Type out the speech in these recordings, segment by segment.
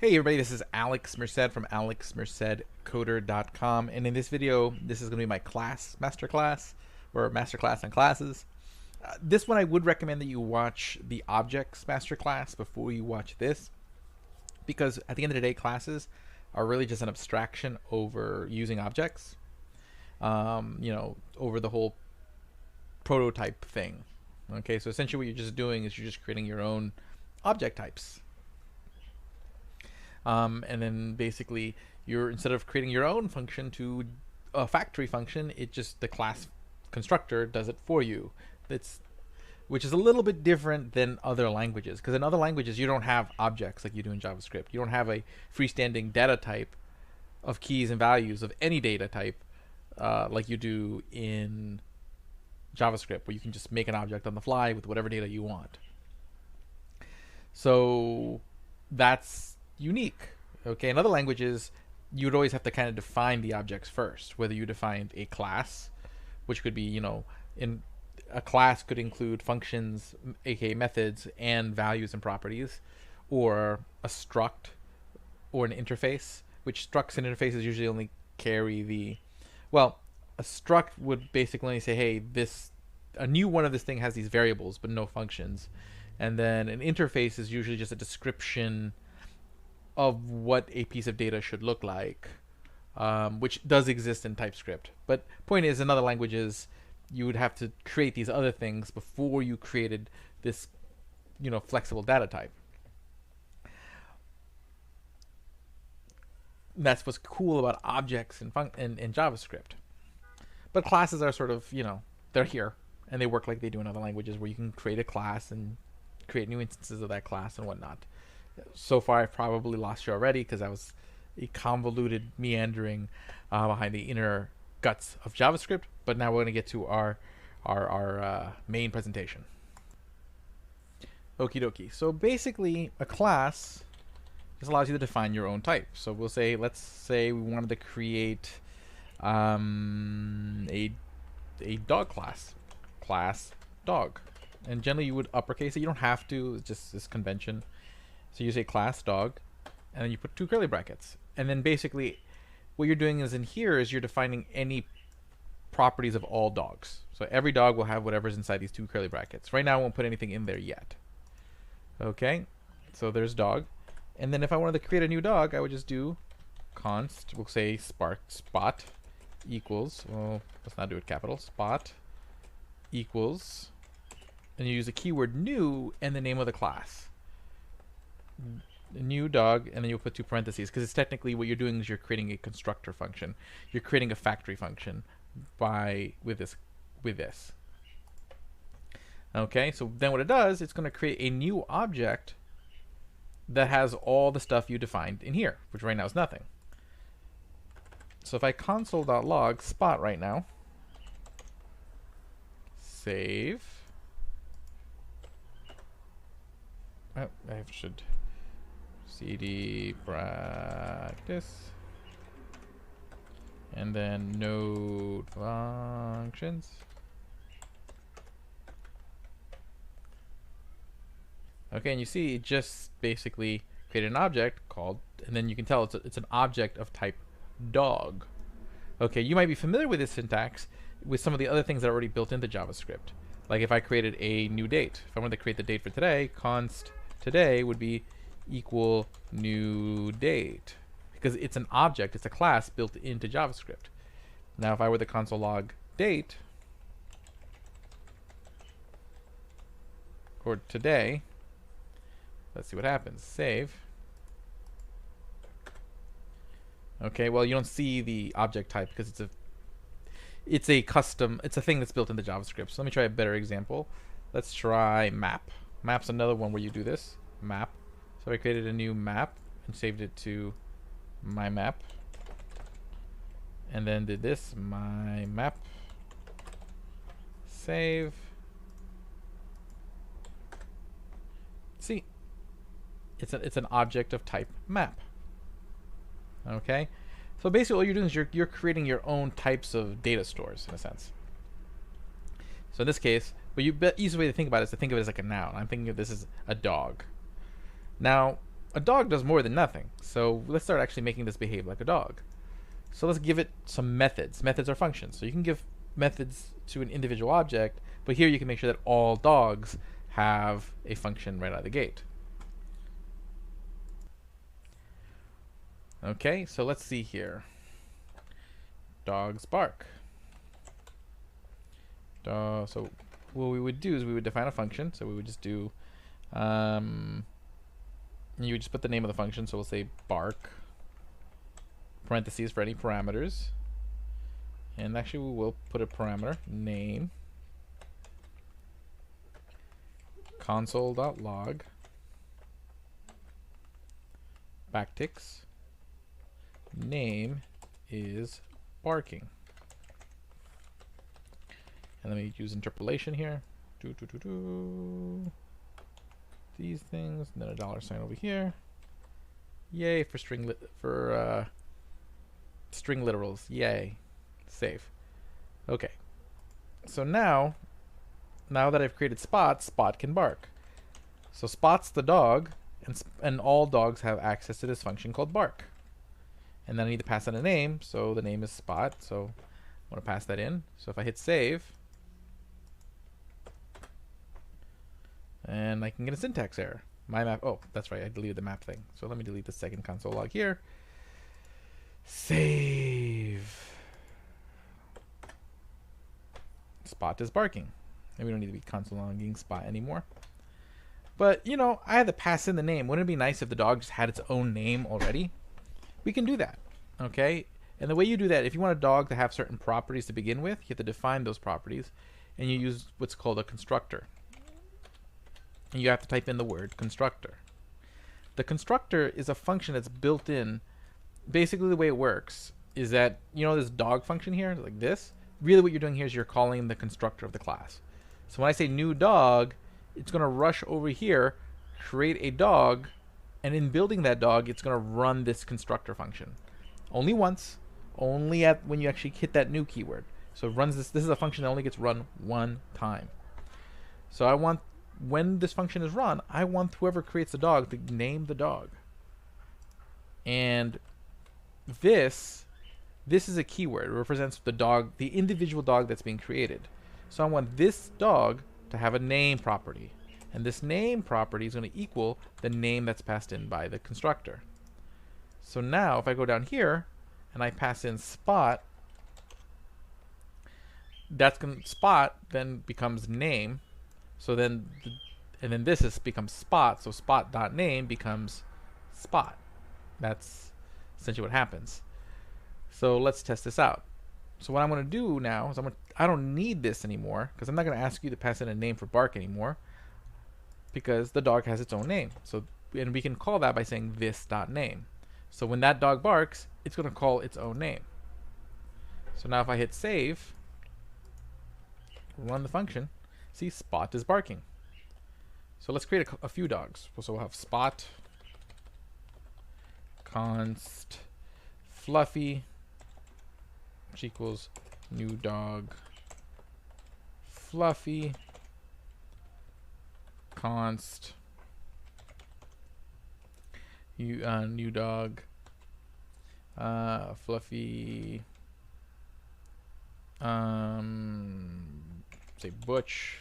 Hey everybody, this is Alex Merced from alexmercedcoder.com, and in this video, this is going to be my class, Masterclass, or Masterclass on classes. This one I would recommend that you watch the Objects Masterclass before you watch this, because at the end of the day, classes are really just an abstraction over using objects, over the whole prototype thing. Okay, so essentially what you're just doing is you're just creating your own object types. And then basically you're, instead of creating your own function to a factory function, the class constructor does it for you. Which is a little bit different than other languages, because in other languages you don't have objects like you do in JavaScript. You don't have a freestanding data type of keys and values of any data type like you do in JavaScript, where you can just make an object on the fly with whatever data you want. So that's unique. Okay, in other languages you would always have to kind of define the objects first, whether you defined a class, which could be, in a class could include functions, aka methods, and values and properties, or a struct or an interface, which structs and interfaces usually only carry a struct would basically only say, hey, a new one of this thing has these variables but no functions. And then an interface is usually just a description of what a piece of data should look like, which does exist in TypeScript. But point is, in other languages, you would have to create these other things before you created this, flexible data type. And that's what's cool about objects in JavaScript. But classes are sort of, they're here, and they work like they do in other languages, where you can create a class and create new instances of that class and whatnot. So far, I've probably lost you already, because I was a convoluted meandering behind the inner guts of JavaScript. But now we're going to get to our main presentation. Okie dokie. So basically, a class just allows you to define your own type. So we'll say, let's say we wanted to create a dog class dog, and generally you would uppercase it. You don't have to; it's just this convention. So you say class dog, and then you put 2 curly brackets. And then basically what you're doing is, in here, is you're defining any properties of all dogs. So every dog will have whatever's inside these 2 curly brackets. Right now I won't put anything in there yet. Okay, so there's dog. And then if I wanted to create a new dog, I would just do const, we'll say spot equals, well, let's not do it capital, spot equals, and you use the keyword new and the name of the class. A new dog, and then you'll put 2 parentheses, because it's technically what you're doing is you're creating a constructor function. You're creating a factory function with this. Okay, so then what it does, it's going to create a new object that has all the stuff you defined in here, which right now is nothing. So if I console.log spot right now, save. Oh, I should cd practice, and then node functions. Okay, and you see it just basically created an object called, and then you can tell it's an object of type dog. Okay, you might be familiar with this syntax with some of the other things that are already built into JavaScript. Like if I created a new date, if I wanted to create the date for today, const today would be equal new date, because it's an object, it's a class built into JavaScript. Now if I were to console log date or today, let's see what happens. Save. Okay, well, you don't see the object type because it's a thing that's built into JavaScript. So let me try a better example. Let's try map. Map's another one where you do this. Map. So I created a new map and saved it to my map, and then did this, my map, save. See, it's an object of type map. Okay, so basically all you're doing is you're creating your own types of data stores, in a sense. So in this case, but the easiest way to think about it is to think of it as like a noun. I'm thinking of this as a dog. Now, a dog does more than nothing. So let's start actually making this behave like a dog. So let's give it some methods. Methods are functions. So you can give methods to an individual object, but here you can make sure that all dogs have a function right out of the gate. Okay, so let's see here. Dogs bark. So what we would do is we would define a function. So we would just do, you would just put the name of the function. So we'll say bark, parentheses for any parameters. And actually we will put a parameter, name, console.log, backticks, name is barking. And let me use interpolation here. These things, and then a dollar sign over here. Yay for string literals. Yay. Save. Okay. So now that I've created Spot, Spot can bark. So Spot's the dog, and all dogs have access to this function called bark. And then I need to pass in a name, so the name is Spot. So I want to pass that in. So if I hit save, and I can get a syntax error. My map, oh, that's right, I deleted the map thing. So let me delete the second console log here. Save. Spot is barking. And we don't need to be console logging Spot anymore. But, you know, I had to pass in the name. Wouldn't it be nice if the dog just had its own name already? We can do that, okay? And the way you do that, if you want a dog to have certain properties to begin with, you have to define those properties, and you use what's called a constructor. And you have to type in the word constructor. The constructor is a function that's built in. Basically, the way it works is that, you know, this dog function here, like this, really what you're doing here is you're calling the constructor of the class. So when I say new dog, it's going to rush over here, create a dog, and in building that dog, it's going to run this constructor function. Only once, only at when you actually hit that new keyword. So it runs this. This is a function that only gets run one time. So I want, when this function is run, I want whoever creates the dog to name the dog. And this is a keyword. It represents the dog, the individual dog that's being created. So I want this dog to have a name property. And this name property is going to equal the name that's passed in by the constructor. So now if I go down here and I pass in Spot, that's going to, Spot then becomes name. So then, and then this is becomes Spot. So Spot.name becomes Spot. That's essentially what happens. So let's test this out. So what I'm going to do now is I don't need this anymore because I'm not going to ask you to pass in a name for bark anymore because the dog has its own name. So, and we can call that by saying this.name. So when that dog barks, it's going to call its own name. So now if I hit save, run the function, see Spot is barking. So let's create a few dogs. So we'll have Spot, const Fluffy, which equals new dog Fluffy, const new dog Fluffy, say Butch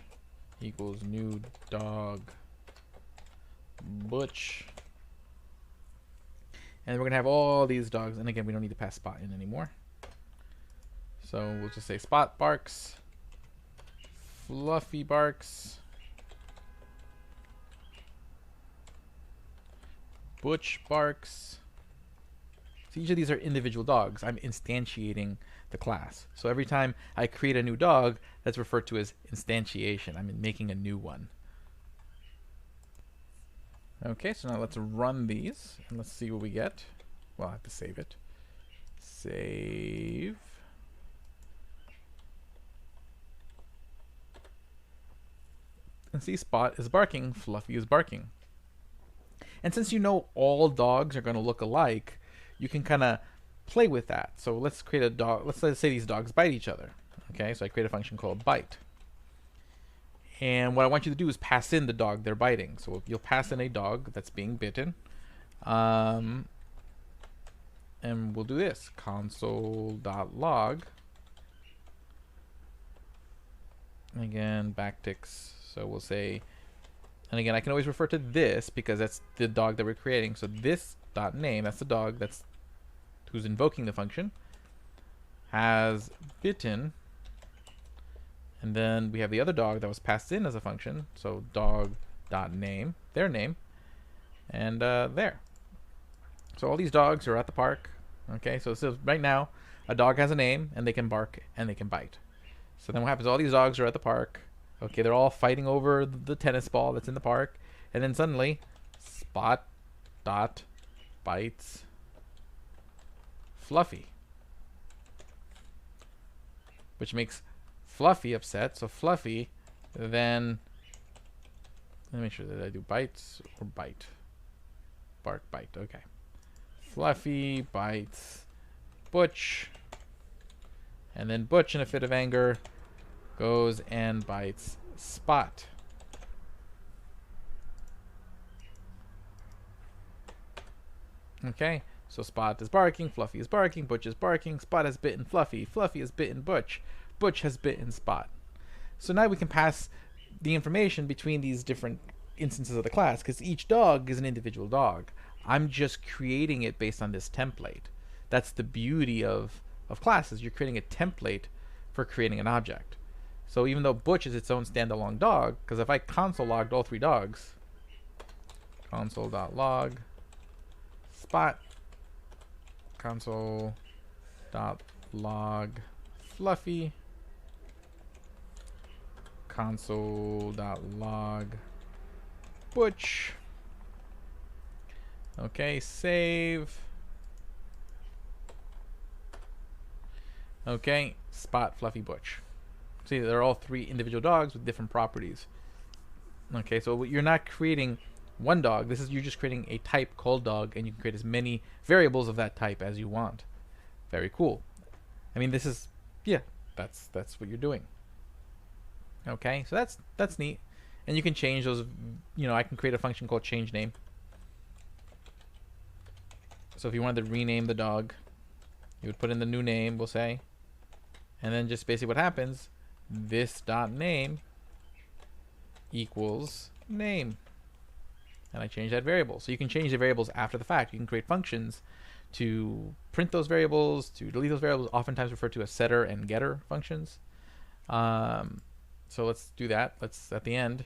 equals new dog Butch. And we're going to have all these dogs. And again, we don't need to pass Spot in anymore. So we'll just say Spot barks. Fluffy barks. Butch barks. So each of these are individual dogs. I'm instantiating the class. So every time I create a new dog, that's referred to as instantiation. I'm making a new one. Okay, so now let's run these and let's see what we get. Well, I have to save it. Save. And see, Spot is barking, Fluffy is barking. And since you know all dogs are going to look alike, you can kind of play with that. So let's create a dog. Let's say these dogs bite each other. Okay, so I create a function called bite. And what I want you to do is pass in the dog they're biting. So you'll pass in a dog that's being bitten. And we'll do this, console.log. Again, backticks. So we'll say, and again, I can always refer to this because that's the dog that we're creating. So this dot name, that's the dog that's who's invoking the function, has bitten. And then we have the other dog that was passed in as a function. So dog dot name, their name, and there. So all these dogs are at the park. Okay, so it says right now a dog has a name and they can bark and they can bite. So then what happens? All these dogs are at the park. Okay, they're all fighting over the tennis ball that's in the park, and then suddenly, Spot dot bites Fluffy, which makes Fluffy upset. So Fluffy then, let me make sure that I do bites or bite, bark, bite. Okay, Fluffy bites Butch, and then Butch in a fit of anger goes and bites Spot. Okay, so Spot is barking, Fluffy is barking, Butch is barking, Spot has bitten Fluffy, Fluffy has bitten Butch, Butch has bitten Spot. So now we can pass the information between these different instances of the class, because each dog is an individual dog. I'm just creating it based on this template. That's the beauty of classes. You're creating a template for creating an object. So even though Butch is its own standalone dog, because if I console logged all three dogs, console.log Spot, console.log Fluffy, console.log Butch. Okay, save. Okay, Spot, Fluffy, Butch. See, they're all three individual dogs with different properties. Okay, so you're not creating one dog. This is, you're just creating a type called dog, and you can create as many variables of that type as you want. Very cool. I mean, this is, yeah, that's what you're doing. Okay, so that's neat. And you can change those, you know, I can create a function called change name. So if you wanted to rename the dog, you would put in the new name, we'll say, and then just basically what happens, this dot name equals name, and I change that variable. So you can change the variables after the fact. You can create functions to print those variables, to delete those variables, oftentimes referred to as setter and getter functions. So let's do that. Let's, at the end,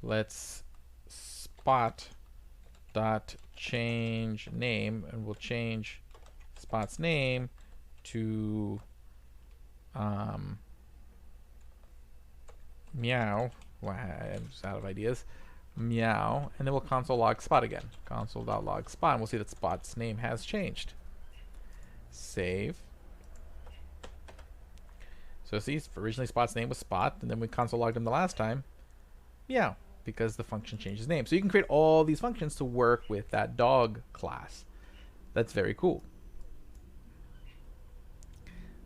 let's Spot dot change name, and we'll change Spot's name to meow. Wow, I'm just out of ideas. Meow, and then we'll console log Spot again. Console.log Spot, and we'll see that Spot's name has changed. Save. So see, originally Spot's name was Spot, and then we console logged him the last time, meow, because the function changed his name. So you can create all these functions to work with that dog class. That's very cool.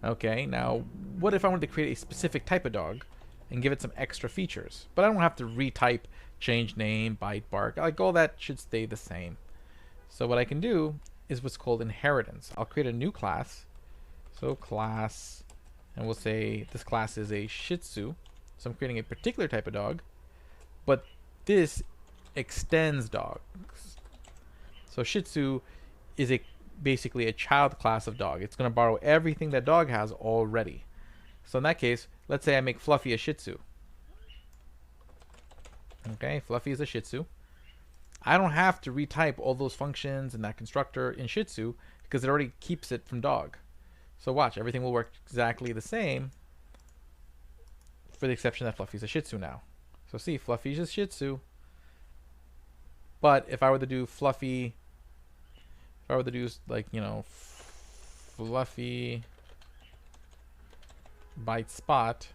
Okay, now what if I wanted to create a specific type of dog and give it some extra features? But I don't have to retype change name, bite, bark. Like, all that should stay the same. So what I can do is what's called inheritance. I'll create a new class. So class, and we'll say this class is a Shih Tzu. So I'm creating a particular type of dog, but this extends dogs. So Shih Tzu is basically a child class of dog. It's going to borrow everything that dog has already. So in that case, let's say I make Fluffy a Shih Tzu. Okay, Fluffy is a Shih Tzu. I don't have to retype all those functions in that constructor in Shih Tzu because it already keeps it from dog. So watch, everything will work exactly the same, for the exception that Fluffy's a Shih Tzu now. So see, Fluffy's a Shih Tzu. But if I were to do Fluffy, if I were to do, like, you know, Fluffy bite Spot.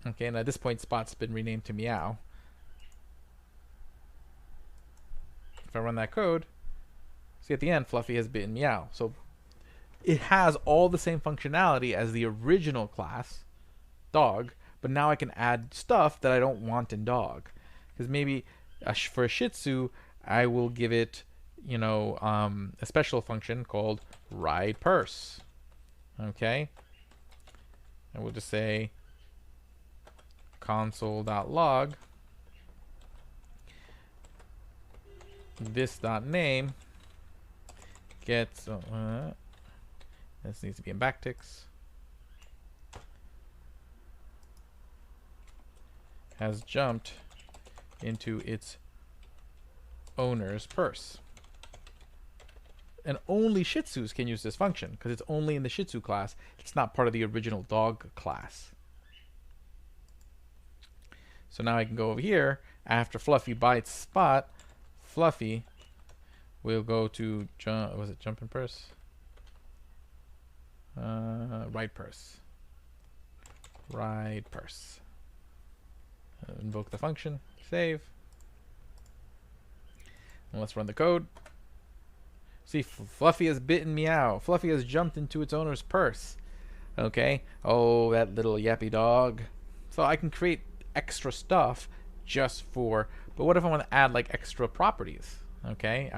Okay, and at this point, Spot's been renamed to Meow. If I run that code, see at the end, Fluffy has bitten Meow. So it has all the same functionality as the original class, dog, but now I can add stuff that I don't want in dog. Because maybe For a Shih Tzu, I will give it, a special function called ride purse. Okay, and we'll just say console.log this.name gets this needs to be in backticks, has jumped into its owner's purse. And only Shih Tzus can use this function because it's only in the Shih Tzu class. It's not part of the original dog class. So now I can go over here. After Fluffy bites Spot, Fluffy will go to jump in purse? Ride purse. Ride purse. Invoke the function. Save. And let's run the code. See, Fluffy has bitten Meow. Fluffy has jumped into its owner's purse. Okay. Oh, that little yappy dog. So I can create extra stuff just for. But what if I want to add like extra properties? Okay.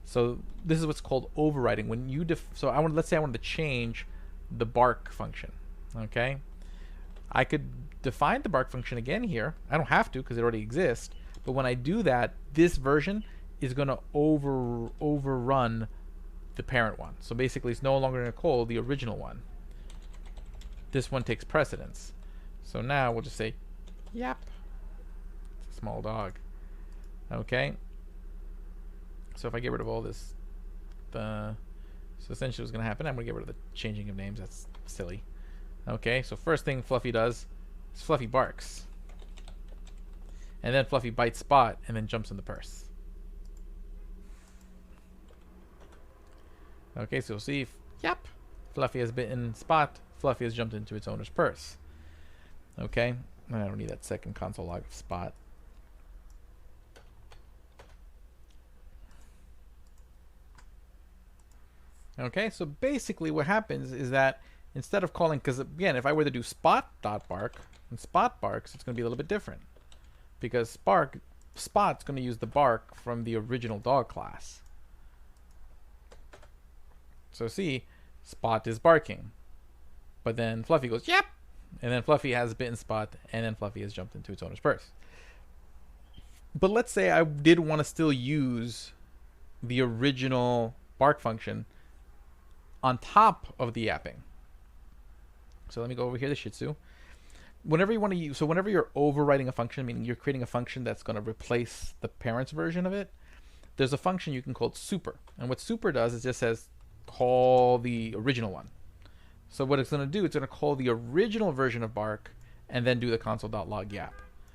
So this is what's called overriding. When you let's say I wanted to change the bark function. Okay. I could define the bark function again here. I don't have to because it already exists. But when I do that, this version is going to overrun the parent one. So basically, it's no longer going to call the original one. This one takes precedence. So now we'll just say, yep. It's a small dog. Okay. So if I get rid of all this, so essentially what's going to happen, I'm going to get rid of the changing of names. That's silly. Okay, so first thing Fluffy does is Fluffy barks. And then Fluffy bites Spot and then jumps in the purse. Okay, so you'll see, yep, Fluffy has bitten Spot. Fluffy has jumped into its owner's purse. Okay, I don't need that second console log of Spot. Okay, so basically what happens is that instead of calling, because again, if I were to do Spot.bark and Spot barks, it's going to be a little bit different. Because Spot's going to use the bark from the original dog class. So see, Spot is barking. But then Fluffy goes, yep! And then Fluffy has bitten Spot, and then Fluffy has jumped into its owner's purse. But let's say I did want to still use the original bark function on top of the yapping. So let me go over here to Shih Tzu. Whenever you want to use, so whenever you're overriding a function, meaning you're creating a function that's going to replace the parent's version of it, there's a function you can call super. And what super does is just says, call the original one. So what it's going to do, it's going to call the original version of bark and then do the console.log yap.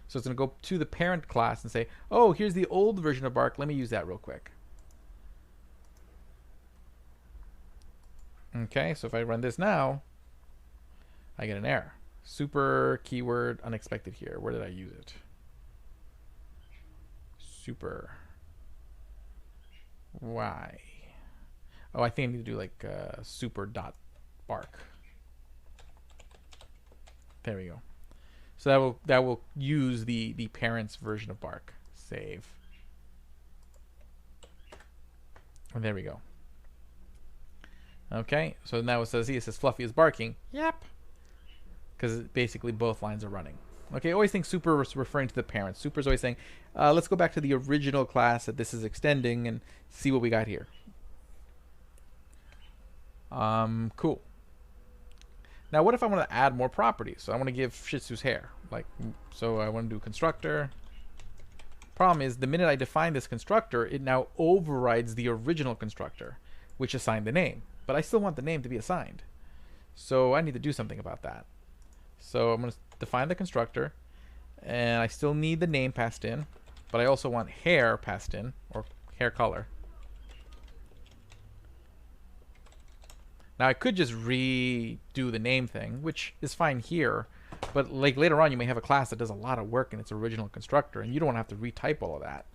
So it's going to go to the parent class and say, oh, here's the old version of bark. Let me use that real quick. Okay, so if I run this now, I get an error. Super keyword unexpected here. Where did I use it? Super. Why? Oh, I think I need to do like super.bark. There we go. So that will use the parent's version of bark. Save. And there we go. Okay, so now it says Fluffy is barking. Yep. Because basically both lines are running. Okay, always think super is referring to the parent. Super is always saying, let's go back to the original class that this is extending and see what we got here. Cool. Now, what if I want to add more properties? So I want to give Shih Tzu's hair. So I want to do constructor. Problem is, the minute I define this constructor, it now overrides the original constructor, which assigned the name. But I still want the name to be assigned. So I need to do something about that. So I'm going to define the constructor, and I still need the name passed in, but I also want hair passed in, or hair color. Now I could just redo the name thing, which is fine here, but like later on you may have a class that does a lot of work in its original constructor, and you don't want to have to retype all of that.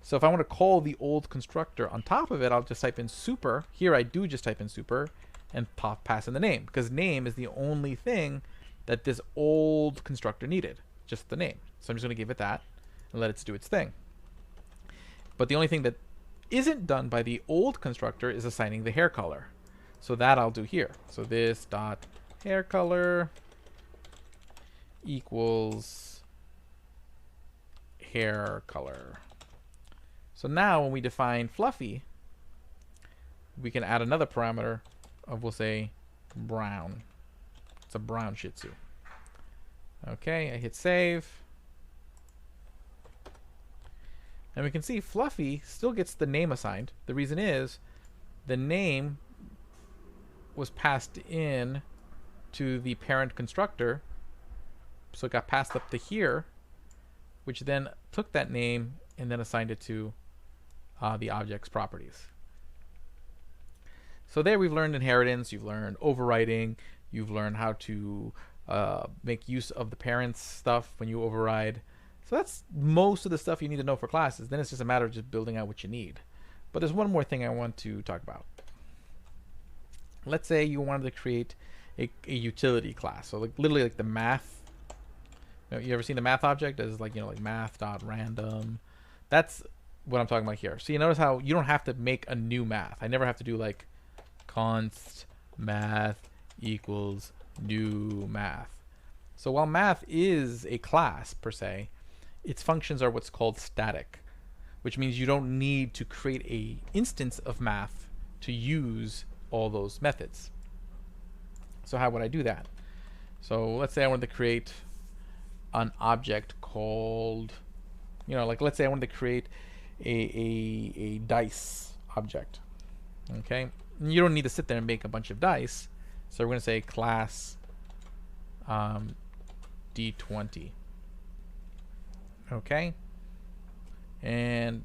So if I want to call the old constructor on top of it, I'll just type in super. Here I do just type in super and pass in the name, because name is the only thing that this old constructor needed, just the name. So I'm just going to give it that. and let it do its thing. But the only thing that isn't done by the old constructor is assigning the hair color. So that I'll do here. So this dot hair color equals hair color. So now when we define Fluffy, we can add another parameter of, we'll say, brown. It's a brown Shih Tzu. Okay, I hit save. And we can see Fluffy still gets the name assigned. The reason is the name was passed in to the parent constructor. So it got passed up to here, which then took that name and then assigned it to the object's properties. So there we've learned inheritance, you've learned overriding, you've learned how to make use of the parent's stuff when you override. So that's most of the stuff you need to know for classes. Then it's just a matter of just building out what you need. But there's one more thing I want to talk about. Let's say you wanted to create a utility class. So like literally like the math. You ever seen the math object as like, like math.random? That's what I'm talking about here. So you notice how you don't have to make a new math. I never have to do like const math equals new math. So while math is a class per se, its functions are what's called static, which means you don't need to create a instance of math to use all those methods. So how would I do that? So let's say I wanted to create an object called, like let's say I wanted to create a dice object. Okay, and you don't need to sit there and make a bunch of dice. So we're going to say class D20. Okay, and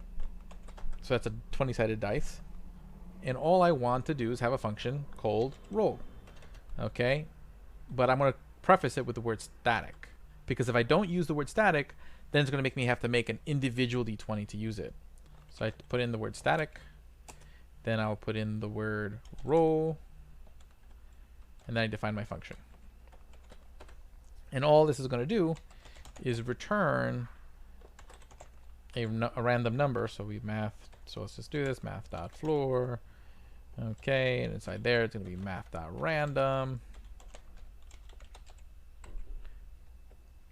so that's a 20-sided dice, and all I want to do is have a function called roll. Okay, but I'm going to preface it with the word static, because if I don't use the word static, then it's going to make me have to make an individual D20 to use it. So I put in the word static, then I'll put in the word roll, and then I define my function. And all this is going to do is return a random number. So we math. So let's just do this, math.floor. Okay, and inside there it's going to be math.random.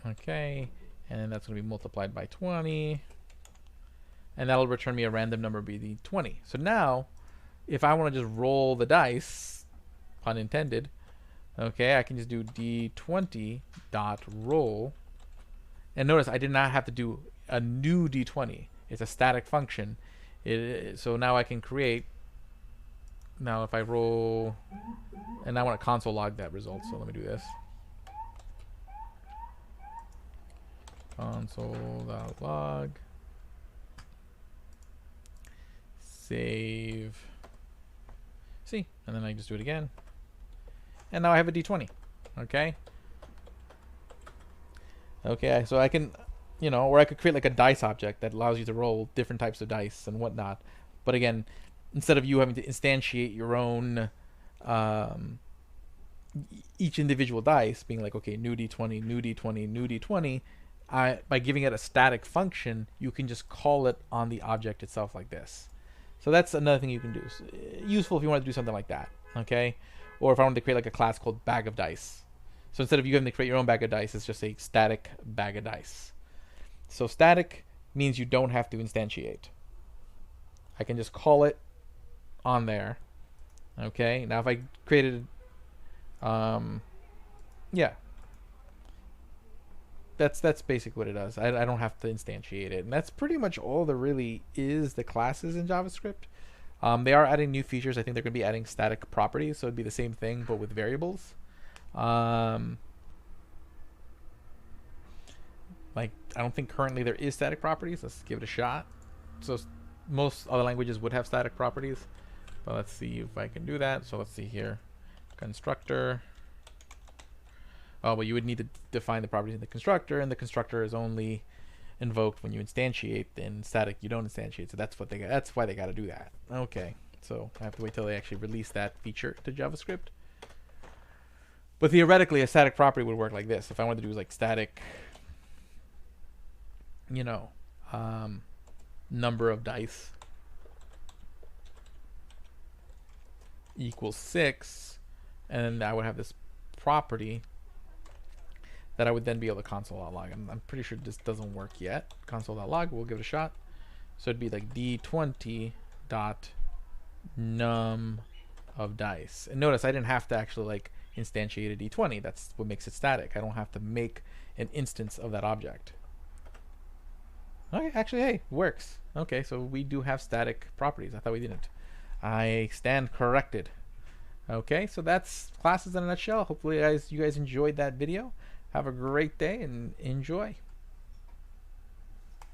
Okay, and then that's going to be multiplied by 20. And that'll return me a random number, be the 20. So now, if I want to just roll the dice, pun intended, okay, I can just do d20.roll. And notice I did not have to do a new d20. It's a static function. So now I can create, now if I roll, and I want to console log that result, so let me do this. Console.log. Save. See, and then I just do it again. And now I have a d20. Okay. Okay, so I can, or I could create like a dice object that allows you to roll different types of dice and whatnot. But again, instead of you having to instantiate your own, each individual dice, being like, okay, new d20, new d20, new d20, by giving it a static function, you can just call it on the object itself like this. So that's another thing you can do. Useful if you want to do something like that, okay? Or if I wanted to create like a class called bag of dice. So instead of you having to create your own bag of dice, it's just a static bag of dice. So static means you don't have to instantiate. I can just call it on there, okay? Now if I created, yeah. That's basically what it does. I don't have to instantiate it. And that's pretty much all there really is the classes in JavaScript. They are adding new features. I think they're going to be adding static properties. So it'd be the same thing, but with variables. Like, I don't think currently there is static properties. Let's give it a shot. So most other languages would have static properties. But let's see if I can do that. So let's see here. Constructor. Oh, well, you would need to define the properties in the constructor, and the constructor is only invoked when you instantiate. In static, you don't instantiate, so that's what they got. That's why they got to do that. Okay, so I have to wait till they actually release that feature to JavaScript. But theoretically, a static property would work like this. If I wanted to do like static, number of dice equals 6, and then I would have this property that I would then be able to console.log. I'm pretty sure this doesn't work yet. Console.log, we'll give it a shot. So it'd be like d20 dot num of dice. And notice I didn't have to actually like instantiate a d20. That's what makes it static. I don't have to make an instance of that object. Okay, actually, hey, works. Okay, so we do have static properties. I thought we didn't. I stand corrected. Okay, so that's classes in a nutshell. Hopefully you guys enjoyed that video. Have a great day and enjoy.